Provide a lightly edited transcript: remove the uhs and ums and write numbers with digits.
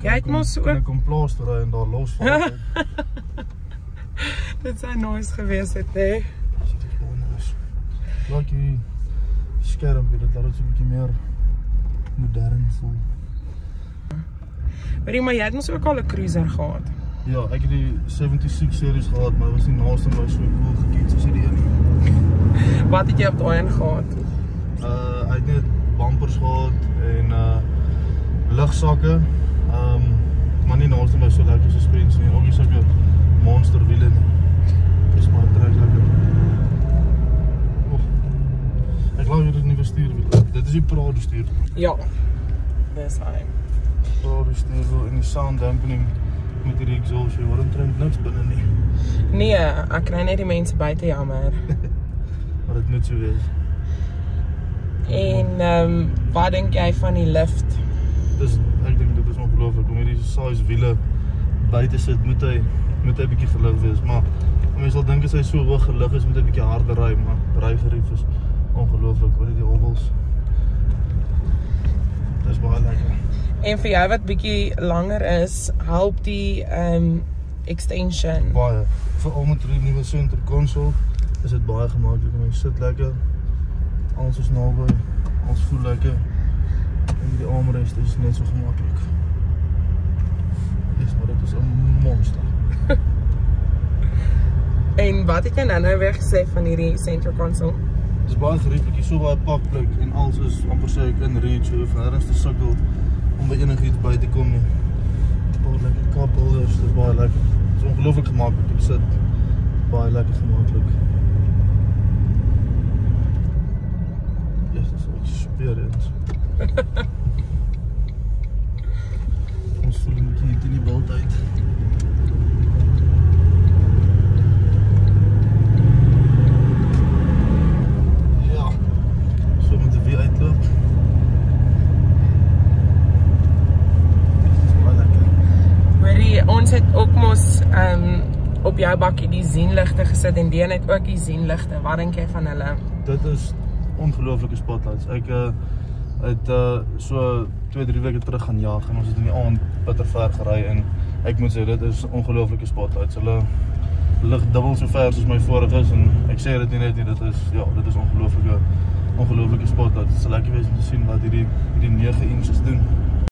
Jy het mos ook... Kan ek om plaas te ry en daar los van. Dit sou nice gewees het, hè? Dit is gewoon nice. Laat die skermpie, dat laat het so 'n bietjie meer modern voel. Maar jy het mos ook al 'n cruiser gehad. Ja, ek het die 76 series gehad, maar was nie naaste my so cool gekiet soos die een. Wat het jy op daai een gehad? Hy het net bumpers gehad en lugsakke. Maar nie naaste my so lekker suspensie nie. Ook nie sulke monster wiele nie. Dis maar trek lekker. Ek glo hier is 'n nuwe stuurwiel. Dit is die Prado stuur. Ja. Dis hy. Prado stuur en die sound dampening met die exhaust, jy hoor omtrent niks binne nie. Nee, ek kry net die mense buite jammer. Maar dit moet so wees. En wat dink jy van die lift? Ek dink dit is ongelooflik om hierdie size wiele buite sit, moet hy bietjie gelig wees, maar mense sal dink as hy so hoog gelig is, moet hy bietjie harder ry, maar drygerief is ongelooflik oor die hobbels. Dis baie lekker. En vir jou wat bietjie langer is, help die extension. Baie. Veral met die nuwe center console is dit baie gemaklik. Jy sit lekker. Alles is naby. Alles voel lekker. En die armrest is net so gemaklik. Yes, maar dit is 'n monster. En wat het jy nou weer gesê van hierdie center console? Dit is baie gerieflik, jy so baie pakplek en alles is amper sê ek in reach, jy hoef nêrens te sukkel om by enigiets by te kom nie. Baie lekker kapholders, dit is baie lekker. Dit is ongelooflik gemaklik, ek sit baie lekker gemaklik. Yes, dit is ook experience. Ons voel een beetje hier in die bult uit. Ja, so moet er weer uitloop. Dit is baie lekker. Hoorie, ons het ook mos op jou bakkie die sienligte gesit en die het ook die sienligte. Wat dink jy van hulle? Dit is ongelooflike spotlights. Ek het so 2-3 weke terug gaan jag en ons het in die aand bitterver gery en ek moet sê dit is ongelooflike spotlights. Hulle lig dubbel so ver soos my voriges en ek sê dit nie net nie, dit is ongelooflike spotlights. Dit is lekker wees om te sien wat hierdie 9 inches doen.